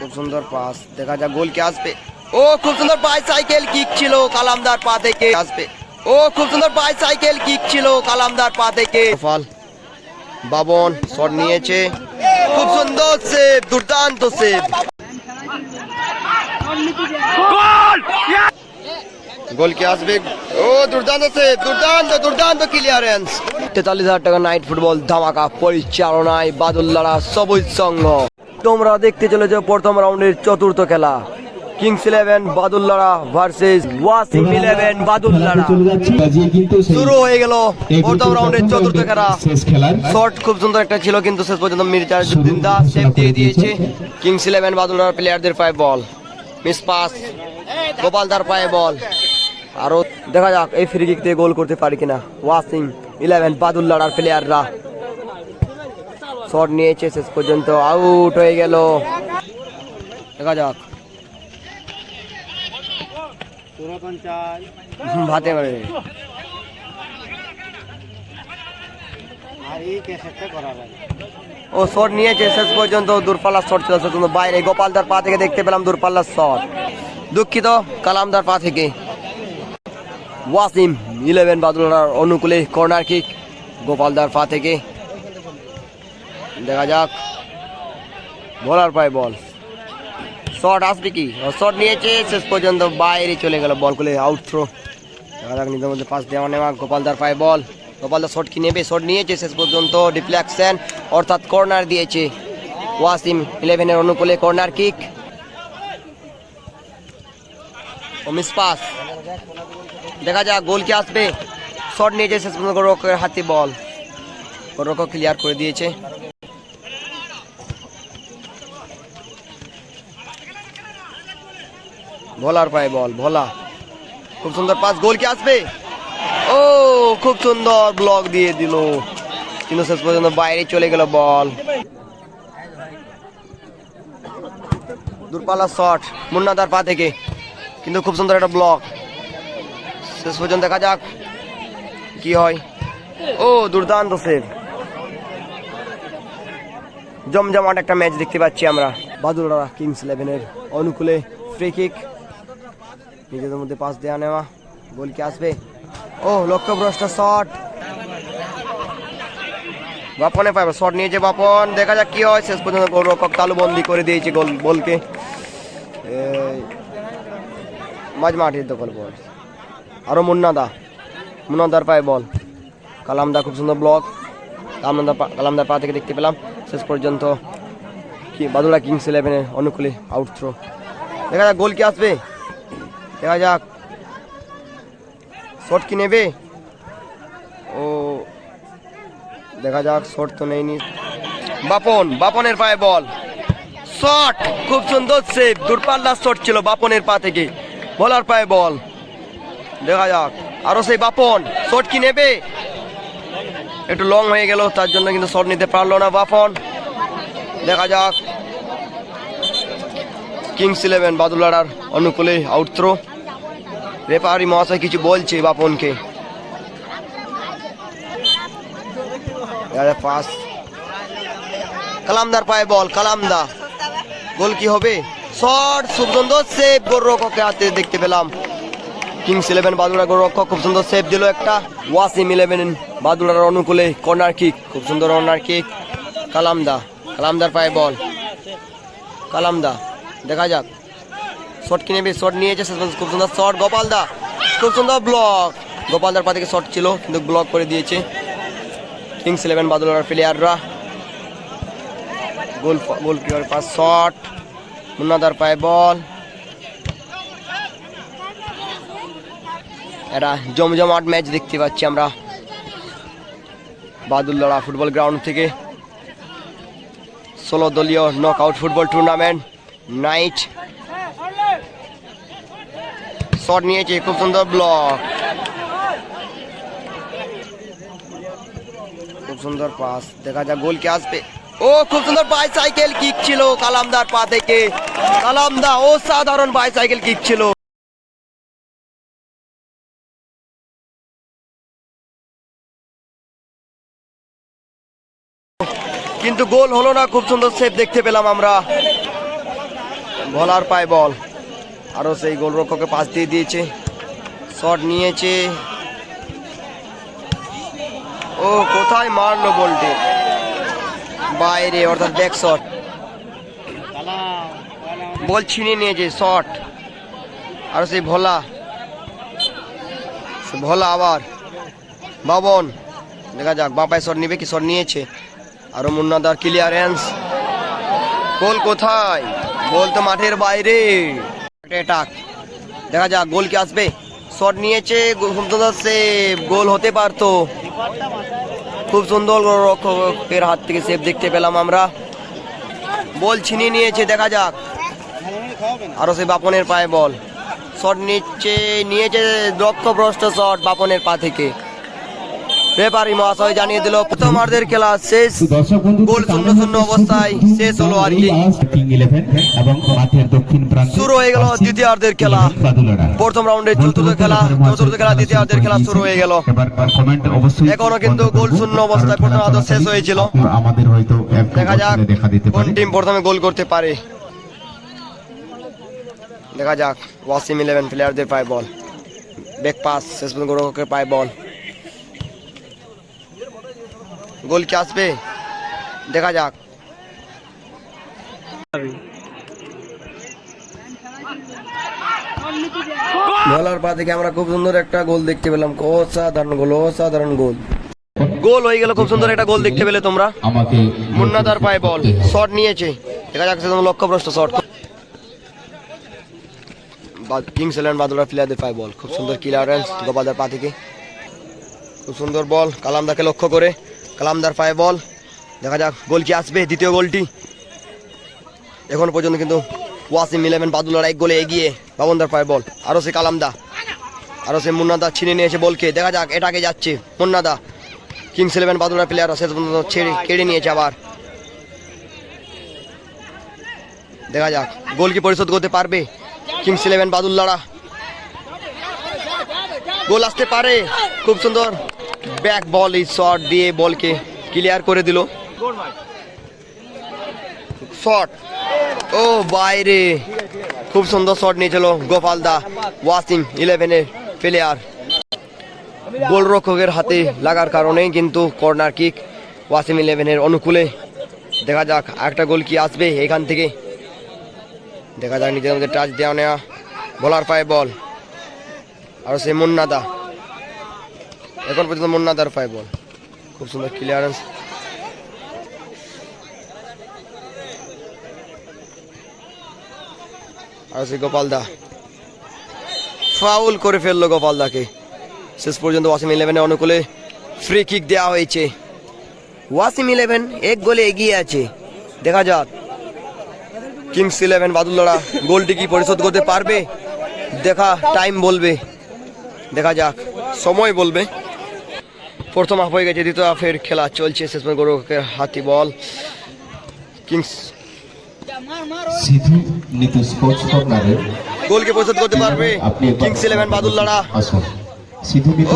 খুব সুন্দর পাস, দেখা যাক গোল কে আসবে। ও খুব সুন্দর বাইসাইকেল কিক ছিল কালামদার পা থেকে আসবে। ও খুব সুন্দর বাইসাইকেল কিক ছিল কালামদার পা থেকে। ফল বাবন শট নিয়েছে, খুব সুন্দর সেভ, দুর্দান্ত সেভ। গোল কে আসবে? ও দুর্দান্ত সেভ, দুর্দান্ত দুর্দান্ত ক্লিয়ারেন্স। 43,000 টাকা নাইট ফুটবল ধামাকা পরিচালনায় বাদুল্লারা সবুজ সংঘ। তোমরা দেখতে চলেছ প্রথম রাউন্ডের চতুর্থ খেলা, কিংস 11 বাদুল্লারা ভার্সেস ওয়াসিম 11 বাদুল্লারা। শুরু হয়ে গেল প্রথম রাউন্ডের চতুর্থ খেলা। শট খুব সুন্দর একটা ছিল, কিন্তু শেষ পর্যন্ত মির্জাউদ্দিন দা সেভ দিয়ে দিয়েছে। কিংস 11 বাদুল্লারা প্লেয়ারদের পায়ে বল, মিস পাস, গোপালদার পায়ে বল। আরো দেখা যাক এই ফ্রি কিক দিয়ে গোল করতে পারি কিনা ওয়াসিম 11 বাদুল্লারার প্লেয়াররা। শট নিয়েছে, শেষ পর্যন্ত আউট হয়ে গেল। দেখা যাক ভাতে পারে ও শট নিয়েছে, শেষ পর্যন্ত দূরপাল্লার শট ছিল, শেষ পর্যন্ত বাইরে। গোপালদার পা থেকে দেখতে পেলাম দূরপাল্লার শট, দুঃখিত কালামদার পা থেকে। ওয়াসিম 11 বাদুল্লারার অনুকূলে কর্নার কিক গোপালদার পা থেকে। দেখা যাক বলার পায় বল, শট আসবে কি? শট নিয়েছে, শেষ পর্যন্ত বাইরে চলে গেল বল খুলে, আউট থ্রো। দেখা যাক নিজের মধ্যে পাস দেওয়া নেওয়া, গোপালদার পায় বল, গোপালদার শট কি নেবে? শট নিয়েছে, শেষ পর্যন্ত ডিফ্লেকশন অর্থাৎ কর্নার দিয়েছে ওয়াসিম 11 এর অনুকূলে কর্নার কিক ও মিস পাস। দেখা যাক গোল কি আসবে? শট নিয়েছে, শেষ পর্যন্ত গোলরক্ষকের হাতে বল, গোলরক্ষক ক্লিয়ার করে দিয়েছে। ভোলার পায়ে বল, ভোলা খুব সুন্দর পাস, গোল কি আসবে? ও খুব সুন্দর ব্লক দিয়ে দিল, কিন্তু শেষ পর্যন্ত বাইরে চলে গেল বল। দূরপাল্লার শট মুন্নাদার পা থেকে, কিন্তু খুব সুন্দর একটা ব্লক, শেষ পর্যন্ত দেখা যাক কি হয়। ও দুর্দান্ত সেভ, জমজমাট একটা ম্যাচ দেখতে পাচ্ছি আমরা। বাদুড়ারা কিংস 11 এর অনুকূলে ফ্রি কিক, নিজেদের মধ্যে পাস দেওয়া নেওয়া, গোল কি আসবে? ও লক্ষ্যভ্রষ্ট শট, বাপনে পাইবে, শট নিয়েছে বাপন, দেখা যাক কি হয়। শেষ পর্যন্ত গোলরক্ষক তালুবন্দি করে দিয়েছে গোল বলকে, মাঝ মাঠের দখল বল। আরো মুন্নাদার পায়ে বল, কালামদা খুব সুন্দর ব্লক, কালামদার পা থেকে দেখতে পেলাম। শেষ পর্যন্ত কি বাদুড়া কিংস 11 এর অনুকূলে আউট থ্রো। দেখা যাক গোল কি আসবে, দেখা যাক শট কি নেবে? ও দেখা যাক, শট তো নেয়নি। বাপনের পায়ে বল, শট খুব সুন্দর সেভ, দূরপাল্লার শট ছিল বাপনের পা থেকে, বলার পায়ে বল। দেখা যাক আরো সেই বাপন, শট কি নেবে? একটু লং হয়ে গেল, তার জন্য কিন্তু শট নিতে পারলো না বাপন। দেখা যাক কিংস 11 বাদুল্লারার অনুকূলে আউট থ্রো। রেফারি মহাশয় কিছু বলছে বাপনকে। পাস, কালামদার পায়ে বল, কালামদা, গোল কি হবে? শট খুব সুন্দর সেভ, গোলরক্ষকের হাতে দেখতে পেলাম। কিংস 11 বাদুড়া গোলরক্ষক খুব সুন্দর সেভ দিল একটা। ওয়াসিম 11 বাদুড়ার অনুকূলে কর্নার কিক, খুব সুন্দর কর্নার কিক, কালামদার পায়ে বল, কালামদা। দেখা যাক শট কি নেবে? শট নিয়েছে, খুব সুন্দর শট, গোপালদা খুব সুন্দর ব্লক, গোপালদার পা থেকে শট ছিল কিন্তু ব্লক করে দিয়েছে কিংস 11 বাদুড়ার প্লেয়াররা। গোলকিপার পাস, শট, মুন্নাদার পায়ে বল। এটা জমজমাট ম্যাচ দেখতে পাচ্ছি আমরা বাদুল্লারা ফুটবল গ্রাউন্ড থেকে। 16 দলীয় knockout football tournament night. Shot নিয়েছে, খুব সুন্দর ব্লক, খুব সুন্দর পাস। দেখা যাক গোল কি আসবে? ও খুব সুন্দর বাইসাইকেল কিক ছিল কালামদার পা থেকে, কালামদা অসাধারণ বাইসাইকেল কিক ছিল। কিন্তু গোল হলো না, খুব সুন্দর সেভ দেখতে পেলাম আমরা। ভোলার পায় বল, আরো সেই গোলরক্ষককে পাস দিয়ে দিয়েছে, শট নিয়েছে। ও কোথায় মারলো বলটি, বাইরে, অর্থাৎ ব্যাক শট, বল ছিনিয়ে নিয়েছে, শট। আর সেই ভোলা, আবার বাবন, দেখা যাক বাপায় শট নিবে কি, শট নিয়েছে। আরো মুন্নাদার ক্লিয়ারেন্স, গোল কোথায়, গোল তো মাঠের বাইরে। দেখা যাক গোল কি আসবে, শট নিয়েছে, গোল হতে পারতো। খুব সুন্দর গোলরক্ষকের হাত থেকে সেভ দেখতে পেলাম আমরা, বল ছিনিয়ে নিয়েছে, দেখা যাক। আরো সেই বাপনের পায়ে বল, শট নিয়েছে, লক্ষ্যভ্রষ্ট শট বাপনের পা থেকে। রেফারি মহাশয় জানিয়ে দিল প্রথমার্ধের খেলা শেষ, গোল 0-0 অবস্থায় শেষ হলো আর কি। শুরু হয়ে গেল দ্বিতীয়ার্ধের খেলা, প্রথম রাউন্ডের চতুর্থ খেলা, দ্বিতীয়ার্ধের খেলা শুরু হয়ে গেল। এখনো কিন্তু গোল 0 অবস্থায় প্রথমার্ধ শেষ হয়েছিল। দেখা যাক কোন টিম প্রথমে গোল করতে পারে। দেখা যাক ওয়াসিম 11 প্লেয়ারদের পায় বল, ব্যাক পাস, শেষ পর্যন্ত গোলরক্ষকের পায় বল, গোল কি আসবে, দেখা যাক। ভোলার পা থেকে আমরা খুব সুন্দর একটা গোল দেখতে পেলাম, অসাধারণ গোল হয়ে গেল। খুব সুন্দর একটা গোল দেখতে পেলে তোমরা। মুন্নাদার পায় বল, শট নিয়েছে, দেখা যাক লক্ষ্যভ্রষ্ট শট। কিংস 11 বাদুড়া প্লেয়ারদের পায় বল, খুব সুন্দর ক্লিয়ারেন্স গোপালদার পা থেকে, খুব সুন্দর বল কালামদাকে লক্ষ্য করে, কালামদার পায়ে বল, দেখা যাক গোল কি আসবে, দ্বিতীয় গোলটি। এখন পর্যন্ত কিন্তু ওয়াসিম 11 বাদুল্লার 1 গোলে এগিয়ে। বাবনদার পায়ে বল, আরো সে কালামদা, আরো সে মুন্নাদা ছিনে নিয়েছে বলকে, দেখা যাক এটাকে যাচ্ছে মুন্নাদা। কিংস 11 বাদুল্লার প্লেয়ার শেষ পর্যন্ত কেড়ে নিয়েছে আবার। দেখা যাক গোল কি পরিশোধ করতে পারবে কিংস 11 বাদুল্লারা, গোল আসতে পারে। খুব সুন্দর ব্যাক বল, এই শট দিয়ে বলকে ক্লিয়ার করে দিল, শট, ও বাইরে। খুব সুন্দর শট নিয়েছিল গোপালদা, ওয়াসিম 11 প্লেয়ার। গোলরক্ষকের হাতে লাগার কারণে কিন্তু কর্নার কিক ওয়াসিম 11 অনুকূলে। দেখা যাক একটা গোল কি আসবে এখান থেকে, দেখা যাক নিজের মধ্যে টাচ দেওয়া নেওয়া। বলার পায়ে বল, আর সে মুন্নাদা, এখন পর্যন্ত মুন্নাদার পায়ে বল, খুব সুন্দর ক্লিয়ারেন্স। আর সে গোপালদা ফাউল করে ফেললো গোপালদাকে। শেষ পর্যন্ত ওয়াসিম 11 অনুকূলে ফ্রি কিক দেওয়া হয়েছে। ওয়াসিম 11 1 গোলে এগিয়ে আছে। দেখা যাক কিংস 11 বাদুল্লারা গোলটি কি পরিশোধ করতে পারবে, দেখা টাইম বলবে, দেখা যাক সময় বলবে। প্রথম হাফ হয়ে গেছে, দ্বিতীয় হাফের খেলা চলছে। শেষ পর্যন্ত গোলরক্ষকের হাতি বল, কিংস গোলকে পরিশোধ করতে পারবে কিংস 11 বাদুল্লারা।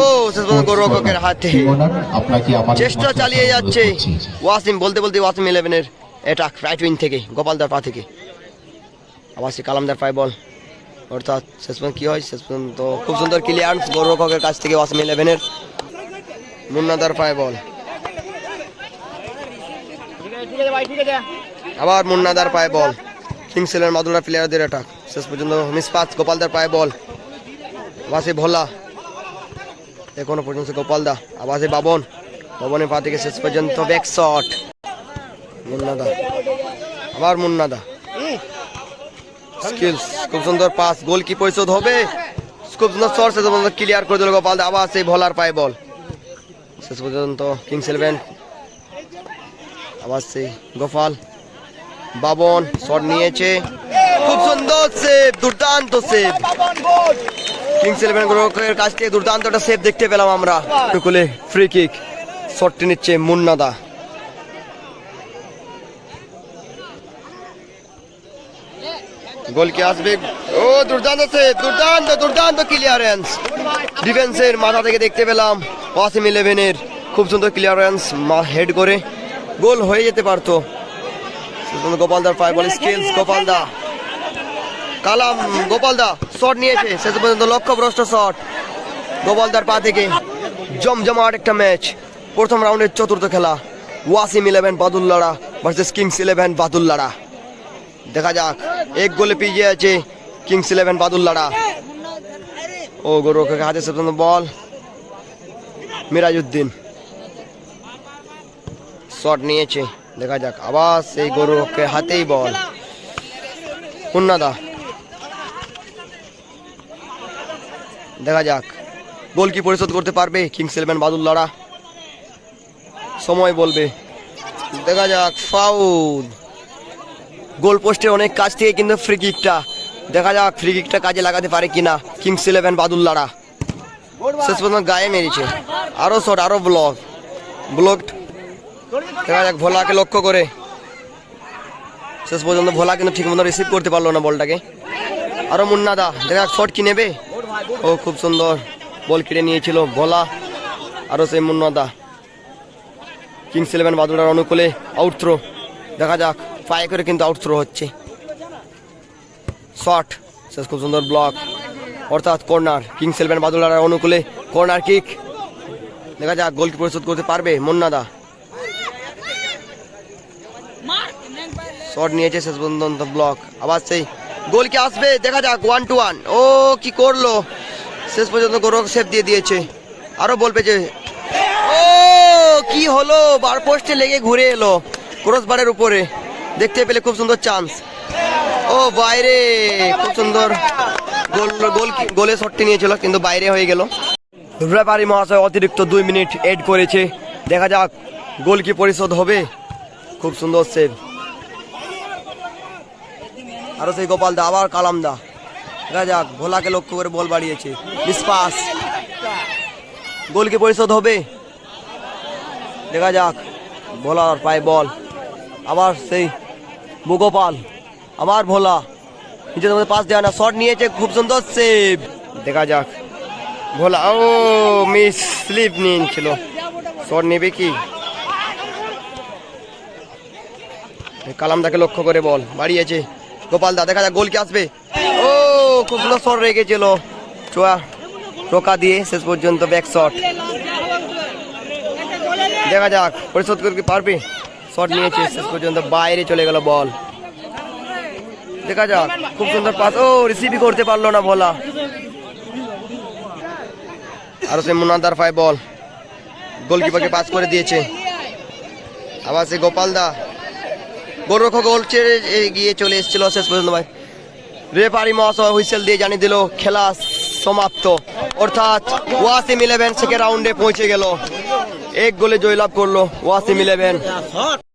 ও শেষ পর্যন্ত গোলরক্ষকের হাতে, চেষ্টা চালিয়ে যাচ্ছে ওয়াসিম। বলতে ওয়াসিম 11 অ্যাটাক রাইট উইং থেকে গোপালদার পা থেকে, আবার সে কালামদার পায় বল, অর্থাৎ শেষ পর্যন্ত কি হয়, শেষ পর্যন্ত খুব সুন্দর ক্লিয়ারেন্স গোলরক্ষকের কাছ থেকে ওয়াসিম 11। মুন্নাদার পায় বল, আবার মুন্নাদার পায় বল, কিংস 11 বাদুড়া প্লেয়ারদের অ্যাটাক। শেষ পর্যন্ত মিসপাস গোপালদার পায় বল, আবার সে ভোলা, এখনো পর্যন্ত গোপালদা, আবার সে বাবনের পা থেকে শেষ পর্যন্ত ব্যাক শট। মুন্নাদা, আবার মুন্নাদা, স্কিলস, খুব সুন্দর পাস, গোল কি পরিশোধ হবে, খুব সুন্দর শট, শেষ পর্যন্ত ক্লিয়ার করে দিল গোপালদা। আবার সেই ভোলার পায় বল, শেষ পর্যন্ত কিংস 11, আবার সেই গোপাল, বাবন শট নিয়েছে, খুব সুন্দর সেভ, দুর্দান্ত সেভ কিংস 11 গোলরক্ষকের কাছ থেকে, দুর্দান্ত একটা সেভ দেখতে পেলাম আমরা। ফ্রি কিক, শটটি নিচ্ছে মুন্নাদা। গোল কি আসবে, ও দুর্দান্ত সেভ, দুর্দান্ত ক্লিয়ারেন্স ডিফেন্সের মাথা থেকে দেখতে পেলাম ওয়াসিম 11 খুব সুন্দর ক্লিয়ারেন্স, হেড করে গোল হয়ে যেতে পারতো। গোপালদার পায় বল, স্কিলস গোপালদা, কালাম গোপালদা শট নিয়েছে, শেষ পর্যন্ত লক্ষ্যভ্রষ্ট শট গোপালদার পা থেকে। জমজমাট একটা ম্যাচ, প্রথম রাউন্ডের চতুর্থ খেলা, ওয়াসিম 11 বাদুল্লাড়া ভার্সেস কিংস 11 বাদুল্লাড়া। দেখা যাক, এক গোলে পিছিয়ে আছে কিংস 11 বাদুল্লাড়া। ও গোলরক্ষকের হাতে শেষ পর্যন্ত বল, মিরাজউদ্দিন শট নিয়েছে। দেখা যাক, আবার সেই গোলরক্ষকের হাতেই বল, মুন্নাদা। দেখা যাক, গোল কি পরিশোধ করতে পারবে কিংস 11 বাদুল্লাড়া, সময় বলবে। দেখা যাক, ফাউল। গোল পোস্টের অনেক কাছ থেকে কিন্তু ফ্রি কিকটা, দেখা যাক ফ্রি কিকটা কাজে লাগাতে পারে কিনা কিংস 11 বাদুল্লাড়া। শেষ পর্যন্ত গায়ে মেরেছে, আরো শট, আরো ব্লকড। দেখা যাক, ভোলাকে লক্ষ্য করে, শেষ পর্যন্ত ভোলা কিন্তু ঠিক মতো রিসিভ করতে পারলো না বলটাকে। আরো মুন্নাদা, দেখা যাক শট কি নেবে। ও খুব সুন্দর বল কেটে নিয়েছিল ভোলা। আরো সেই মুন্নাদা, কিংস 11 বাদুল্লাড়ার অনুকূলে আউট থ্রো। দেখা যাক, পায়ে করে কিন্তু আউট থ্রো হচ্ছে। শট শেষ, খুব সুন্দর ব্লক, অর্থাৎ কর্নার কিংস 11 বাদুল্লাড়ার অনুকূলে কর্নার কিক। দেখা যাক, গোল কি পরিশোধ করতে পারবে মুন্নাদা। শট নিয়েছে, শেষ পর্যন্ত ব্লক। আবার সেই গোল কি আসবে, দেখা যাক। 1-1। ও কি করলো, শেষ পর্যন্ত গোলরক্ষক সেভ দিয়ে দিয়েছে। আরো বল পেয়েছে। ও কি হলো, বার পোস্টে লেগে ঘুরে এলো ক্রস বারের উপরে, দেখতে পেলে খুব সুন্দর চান্স। ও বাইরে, খুব সুন্দর গোলে শটটি নিয়েছিল কিন্তু বাইরে হয়ে গেল। রেফারি মহাশয় অতিরিক্ত 2 মিনিট এড করেছে। দেখা যাক, গোল কি পরিশোধ হবে। খুব সুন্দর সেভ। আরো সেই গোপালদা, আবার কালামদা। দেখা যাক, ভোলাকে লক্ষ্য করে বল বাড়িয়েছে, মিসপাস। গোল কি পরিশোধ হবে, দেখা যাক। ভোলার পায়ে বল, আবার সেই গোপাল, আবার ভোলা, নিজেদের মধ্যে পাস দেওয়া না, শট নিয়েছে, খুব সুন্দর সেভ। দেখা যাক, ভোলা, ও মিস স্লিপ নিয়েছিল, শট নেবে কি। কালামদাকে লক্ষ্য করে বল বাড়িয়েছে গোপালদা। দেখা যাক, গোল কি আসবে। ও খুব সুন্দর শট রেখেছিল, টোকা দিয়ে শেষ পর্যন্ত ব্যাক শট। দেখা যাক, পরিশোধ করতে পারবে। শট নিয়েছে, শেষ পর্যন্ত বাইরে চলে গেল বল। দেখা যাক, খুব সুন্দর পাস, ও রিসিভই করতে পারলো না ভোলা। আরো সে মুন্নাদার পায়ে বল, গোলকিপারকে পাস করে দিয়েছে। আবার সে গোপালদা, গোলরক্ষক গোল ছেড়ে গিয়ে চলে এসেছিল। শেষ পর্যন্ত ভাই রেফারি মহাশয় হুইসেল দিয়ে জানিয়ে দিল খেলা সমাপ্ত, অর্থাৎ ওয়াসিম 11 সেকেন্ড রাউন্ডে পৌঁছে গেল। এক গোলে জয়লাভ করলো ওয়াসিম 11।